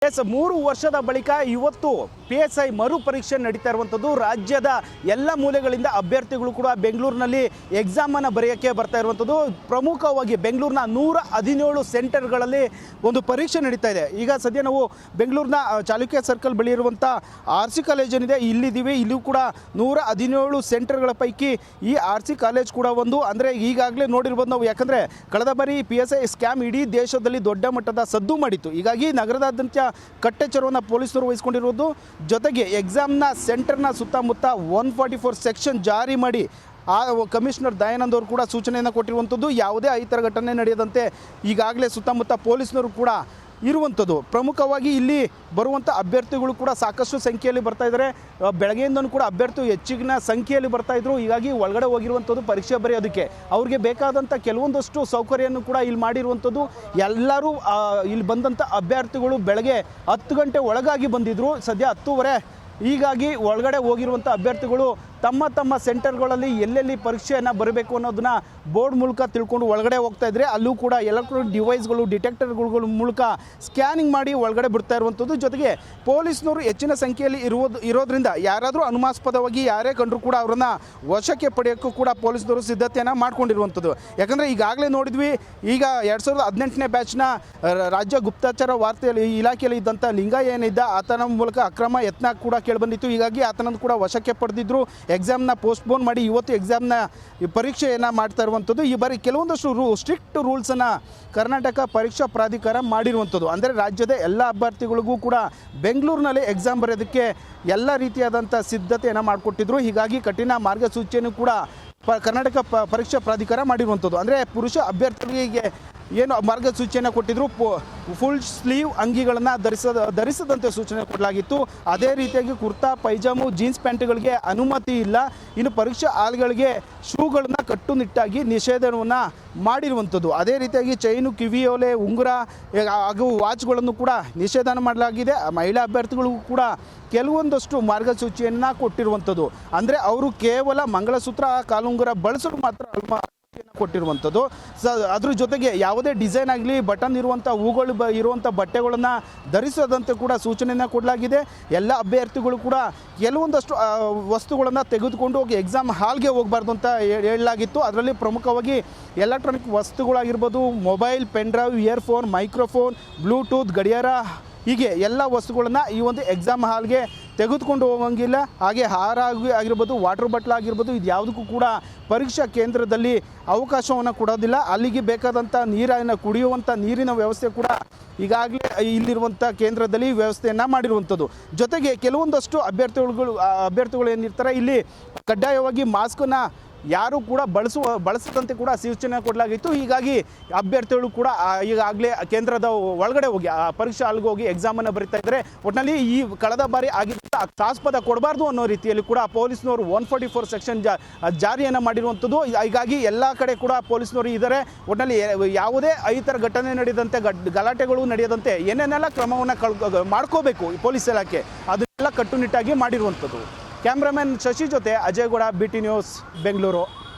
3 ವರ್ಷದ ಬಳಿಕ ಇವತ್ತು PSI ಮರು ಪರೀಕ್ಷೆ ನಡೀತಾ ಇರುವಂತದ್ದು ರಾಜ್ಯದ ಎಲ್ಲ ಮೂಲೆಗಳಿಂದ ಅಭ್ಯರ್ಥಿಗಳು ಕೂಡ ಬೆಂಗಳೂರಿನಲ್ಲಿ ಎಕ್ಸಾಮ್ ಅನ್ನು ಬರೆಯಕ್ಕೆ ಬರ್ತಾ ಇರುವಂತದ್ದು ಪ್ರಮುಖವಾಗಿ ಬೆಂಗಳೂರಿನ 117 ಸೆಂಟರ್ಗಳಲ್ಲಿ ಒಂದು ಪರೀಕ್ಷೆ ನಡೀತಾ ಇದೆ। ಈಗ ಸದ್ಯ ನಾವು ಬೆಂಗಳೂರಿನ ಚಾಲುಕ್ಯ ಸರ್ಕಲ್ ಬಳಿ ಇರುವಂತ RC ಕಾಲೇಜ್ ಏನಿದೆ ಇಲ್ಲಿದ್ದೀವಿ। ಇಲ್ಲೂ ಕೂಡ 117 ಸೆಂಟರ್ಗಳ ಪೈಕಿ ಈ RC ಕಾಲೇಜ್ ಕೂಡ ಒಂದು। ಅಂದ್ರೆ ಈಗಾಗಲೇ ನೋಡಿರಬಹುದು ನಾವು, ಯಾಕಂದ್ರೆ ಕಳೆದ ಬಾರಿ PSI ಸ್ಕ್ಯಾಮ್ ಇಡೀ ದೇಶದಲ್ಲಿ ದೊಡ್ಡ ಮಟ್ಟದ ಸದ್ದು ಮಾಡಿತ್ತು। ಹೀಗಾಗಿ ನಗರದಾದ್ಯಂತ ಕಟ್ಟೆಚ್ಚರವನ್ನು ಪೊಲೀಸರು ವಹಿಸಿಕೊಂಡಿರುವುದು, ಜೊತೆಗೆ ಎಕ್ಸಾಮ್ನ ಸೆಂಟರ್ನ ಸುತ್ತಮುತ್ತ 144 ಸೆಕ್ಷನ್ ಜಾರಿ ಮಾಡಿ ಕಮಿಷನರ್ ದಯಾನಂದ್ ಅವರು ಕೂಡ ಸೂಚನೆಯನ್ನು ಕೊಟ್ಟಿರುವಂಥದ್ದು। ಯಾವುದೇ ಅಹಿತಕರ ಘಟನೆ ನಡೆಯದಂತೆ ಈಗಾಗಲೇ ಸುತ್ತಮುತ್ತ ಪೊಲೀಸರು ಕೂಡ ಇರುವಂಥದ್ದು। ಪ್ರಮುಖವಾಗಿ ಇಲ್ಲಿ ಬರುವಂಥ ಅಭ್ಯರ್ಥಿಗಳು ಕೂಡ ಸಾಕಷ್ಟು ಸಂಖ್ಯೆಯಲ್ಲಿ ಬರ್ತಾ ಇದ್ದಾರೆ। ಬೆಳಗ್ಗೆಯಿಂದನೂ ಕೂಡ ಅಭ್ಯರ್ಥಿ ಹೆಚ್ಚಿನ ಸಂಖ್ಯೆಯಲ್ಲಿ ಬರ್ತಾ ಇದ್ರು। ಹೀಗಾಗಿ ಒಳಗಡೆ ಹೋಗಿರುವಂಥದ್ದು ಪರೀಕ್ಷೆ ಬರೆಯೋದಕ್ಕೆ ಅವ್ರಿಗೆ ಬೇಕಾದಂಥ ಕೆಲವೊಂದಷ್ಟು ಸೌಕರ್ಯವನ್ನು ಕೂಡ ಇಲ್ಲಿ ಮಾಡಿರುವಂಥದ್ದು। ಎಲ್ಲರೂ ಇಲ್ಲಿ ಬಂದಂಥ ಅಭ್ಯರ್ಥಿಗಳು ಬೆಳಗ್ಗೆ 10 ಗಂಟೆ ಒಳಗಾಗಿ ಬಂದಿದ್ದರು, ಸದ್ಯ 10:30 ಹೀಗಾಗಿ ಒಳಗಡೆ ಹೋಗಿರುವಂಥ ಅಭ್ಯರ್ಥಿಗಳು ತಮ್ಮ ತಮ್ಮ ಸೆಂಟರ್ಗಳಲ್ಲಿ ಎಲ್ಲೆಲ್ಲಿ ಪರೀಕ್ಷೆಯನ್ನು ಬರಬೇಕು ಅನ್ನೋದನ್ನ ಬೋರ್ಡ್ ಮೂಲಕ ತಿಳ್ಕೊಂಡು ಒಳಗಡೆ ಹೋಗ್ತಾ ಇದ್ರೆ, ಅಲ್ಲೂ ಕೂಡ ಎಲೆಕ್ಟ್ರಾನಿಕ್ ಡಿವೈಸ್ಗಳು ಡಿಟೆಕ್ಟರ್ಗಳ ಮೂಲಕ ಸ್ಕ್ಯಾನಿಂಗ್ ಮಾಡಿ ಒಳಗಡೆ ಬಿಡ್ತಾ ಇರುವಂಥದ್ದು। ಜೊತೆಗೆ ಪೊಲೀಸ್ನವರು ಹೆಚ್ಚಿನ ಸಂಖ್ಯೆಯಲ್ಲಿ ಇರೋದ್ರಿಂದ ಯಾರಾದರೂ ಅನುಮಾನಾಸ್ಪದವಾಗಿ ಯಾರೇ ಕಂಡ್ರೂ ಕೂಡ ಅವರನ್ನು ವಶಕ್ಕೆ ಪಡೆಯೋಕ್ಕೂ ಕೂಡ ಪೊಲೀಸ್ನವರು ಸಿದ್ಧತೆಯನ್ನು ಮಾಡ್ಕೊಂಡಿರುವಂಥದ್ದು। ಯಾಕಂದರೆ ಈಗಾಗಲೇ ನೋಡಿದ್ವಿ, ಈಗ 2018ನೇ ಬ್ಯಾಚ್ನ ರಾಜ್ಯ ಗುಪ್ತಚರ ವಾರ್ತೆಯಲ್ಲಿ ಇಲಾಖೆಯಲ್ಲಿ ಇದ್ದಂಥ ಲಿಂಗ ಏನಿದ್ದ ಆತನ ಮೂಲಕ ಅಕ್ರಮ ಯತ್ನ ಕೂಡ ಕೇಳಿಬಂದಿತ್ತು। ಹೀಗಾಗಿ ಆತನನ್ನು ಕೂಡ ವಶಕ್ಕೆ ಪಡೆದಿದ್ರು। ಎಕ್ಸಾಮ್ನ ಪೋಸ್ಟ್ಪೋನ್ ಮಾಡಿ ಇವತ್ತು ಎಕ್ಸಾಮ್ನ ಪರೀಕ್ಷೆಯನ್ನು ಮಾಡ್ತಾ ಇರುವಂಥದ್ದು। ಈ ಬಾರಿ ಕೆಲವೊಂದಷ್ಟು ಸ್ಟ್ರಿಕ್ಟ್ ರೂಲ್ಸನ್ನು ಕರ್ನಾಟಕ ಪರೀಕ್ಷಾ ಪ್ರಾಧಿಕಾರ ಮಾಡಿರುವಂಥದ್ದು। ಅಂದರೆ ರಾಜ್ಯದ ಎಲ್ಲ ಅಭ್ಯರ್ಥಿಗಳಿಗೂ ಕೂಡ ಬೆಂಗಳೂರಿನಲ್ಲಿ ಎಕ್ಸಾಮ್ ಬರೆಯೋದಕ್ಕೆ ಎಲ್ಲ ರೀತಿಯಾದಂಥ ಸಿದ್ಧತೆಯನ್ನು ಮಾಡಿಕೊಟ್ಟಿದ್ರು। ಹೀಗಾಗಿ ಕಠಿಣ ಮಾರ್ಗಸೂಚಿಯನ್ನು ಕೂಡ ಕರ್ನಾಟಕ ಪರೀಕ್ಷಾ ಪ್ರಾಧಿಕಾರ ಮಾಡಿರುವಂಥದ್ದು। ಅಂದರೆ ಪುರುಷ ಅಭ್ಯರ್ಥಿಗಳಿಗೆ ಏನು ಮಾರ್ಗಸೂಚಿಯನ್ನು ಕೊಟ್ಟಿದ್ರು, ಫುಲ್ ಸ್ಲೀವ್ ಅಂಗಿಗಳನ್ನು ಧರಿಸದಂತೆ ಸೂಚನೆ ಕೊಡಲಾಗಿತ್ತು। ಅದೇ ರೀತಿಯಾಗಿ ಕುರ್ತಾ ಪೈಜಾಮು ಜೀನ್ಸ್ ಪ್ಯಾಂಟ್ಗಳಿಗೆ ಅನುಮತಿ ಇಲ್ಲ। ಇನ್ನು ಪರೀಕ್ಷಾ ಹಾಲ್ಗಳಿಗೆ ಶೂಗಳನ್ನು ಕಟ್ಟುನಿಟ್ಟಾಗಿ ನಿಷೇಧವನ್ನು ಮಾಡಿರುವಂಥದ್ದು। ಅದೇ ರೀತಿಯಾಗಿ ಚೈನು, ಕಿವಿಯೋಲೆ, ಉಂಗುರ ಹಾಗೂ ವಾಚ್ಗಳನ್ನು ಕೂಡ ನಿಷೇಧನ ಮಾಡಲಾಗಿದೆ। ಮಹಿಳಾ ಅಭ್ಯರ್ಥಿಗಳಿಗೂ ಕೂಡ ಕೆಲವೊಂದಷ್ಟು ಮಾರ್ಗಸೂಚಿಯನ್ನು ಕೊಟ್ಟಿರುವಂಥದ್ದು। ಅಂದರೆ ಅವರು ಕೇವಲ ಮಂಗಳಸೂತ್ರ ಕಾಲುಂಗುರ ಬಳಸಲು ಮಾತ್ರ ಕೊಟ್ಟಿರುವಂಥದ್ದು। ಅದ್ರ ಜೊತೆಗೆ ಯಾವುದೇ ಡಿಸೈನ್ ಆಗಲಿ ಬಟನ್ ಇರುವಂಥ ಹೂಗಳು ಇರುವಂಥ ಬಟ್ಟೆಗಳನ್ನು ಧರಿಸೋದಂತೆ ಕೂಡ ಸೂಚನೆಯನ್ನು ಕೊಡಲಾಗಿದೆ। ಎಲ್ಲ ಅಭ್ಯರ್ಥಿಗಳು ಕೂಡ ಕೆಲವೊಂದಷ್ಟು ವಸ್ತುಗಳನ್ನು ತೆಗೆದುಕೊಂಡು ಹೋಗಿ ಎಕ್ಸಾಮ್ ಹಾಲ್ಗೆ ಹೋಗಬಾರ್ದು ಅಂತ ಹೇಳಲಾಗಿತ್ತು। ಅದರಲ್ಲಿ ಪ್ರಮುಖವಾಗಿ ಎಲೆಕ್ಟ್ರಾನಿಕ್ ವಸ್ತುಗಳಾಗಿರ್ಬೋದು, mobile, pen drive, earphone, microphone, bluetooth, ಗಡಿಯಾರ, ಹೀಗೆ ಎಲ್ಲ ವಸ್ತುಗಳನ್ನು ಈ ಒಂದು ಎಕ್ಸಾಮ್ ಹಾಲ್ಗೆ ತೆಗೆದುಕೊಂಡು ಹೋಗೋಂಗಿಲ್ಲ। ಹಾಗೆ ಹಾರ ಆಗಿರ್ಬೋದು, ವಾಟರ್ ಬಾಟ್ಲ್ ಆಗಿರ್ಬೋದು, ಇದು ಯಾವುದಕ್ಕೂ ಕೂಡ ಪರೀಕ್ಷಾ ಕೇಂದ್ರದಲ್ಲಿ ಅವಕಾಶವನ್ನು ಕೊಡೋದಿಲ್ಲ। ಅಲ್ಲಿಗೆ ಬೇಕಾದಂಥ ನೀರನ್ನು ಕುಡಿಯುವಂಥ ನೀರಿನ ವ್ಯವಸ್ಥೆ ಕೂಡ ಈಗಾಗಲೇ ಇಲ್ಲಿರುವಂಥ ಕೇಂದ್ರದಲ್ಲಿ ವ್ಯವಸ್ಥೆಯನ್ನು ಮಾಡಿರುವಂಥದ್ದು। ಜೊತೆಗೆ ಕೆಲವೊಂದಷ್ಟು ಅಭ್ಯರ್ಥಿಗಳು ಏನಿರ್ತಾರೆ ಇಲ್ಲಿ ಕಡ್ಡಾಯವಾಗಿ ಮಾಸ್ಕನ್ನು ಯಾರು ಕೂಡ ಬಳಸದಂತೆ ಕೂಡ ಸೂಚನೆ ಕೊಡಲಾಗಿತ್ತು। ಹೀಗಾಗಿ ಅಭ್ಯರ್ಥಿಗಳು ಕೂಡ ಈಗಾಗಲೇ ಕೇಂದ್ರದ ಒಳಗಡೆ ಹೋಗಿ ಪರೀಕ್ಷಾ ಹಾಲ್ಗೆ ಹೋಗಿ ಎಕ್ಸಾಮನ್ನು ಬರೀತಾ ಇದ್ದಾರೆ। ಒಟ್ಟಿನಲ್ಲಿ ಈ ಕಳೆದ ಬಾರಿ ಆಗಿದ್ದ ಆಸ್ಪದ ಕೊಡಬಾರ್ದು ಅನ್ನೋ ರೀತಿಯಲ್ಲಿ ಕೂಡ ಪೊಲೀಸ್ನವರು 144 ಸೆಕ್ಷನ್ ಜಾರಿಯನ್ನು ಮಾಡಿರುವಂಥದ್ದು। ಹೀಗಾಗಿ ಎಲ್ಲ ಕಡೆ ಕೂಡ ಪೊಲೀಸ್ನವರು ಇದ್ದಾರೆ। ಒಟ್ಟಿನಲ್ಲಿ ಯಾವುದೇ ಅಹಿತರ ಘಟನೆ ನಡೆದಂತೆ ಗಲಾಟೆಗಳು ನಡೆಯದಂತೆ ಏನೇನೆಲ್ಲ ಕ್ರಮವನ್ನು ಮಾಡ್ಕೋಬೇಕು ಪೊಲೀಸ್ ಇಲಾಖೆ ಅದನ್ನೆಲ್ಲ ಕಟ್ಟುನಿಟ್ಟಾಗಿ ಮಾಡಿರುವಂಥದ್ದು। ಕ್ಯಾಮ್ರಾಮನ್ ಶಶಿ ಜೊತೆ ಅಜಯ್ ಗೌಡ, BT ನ್ಯೂಸ್, ಬೆಂಗಳೂರು।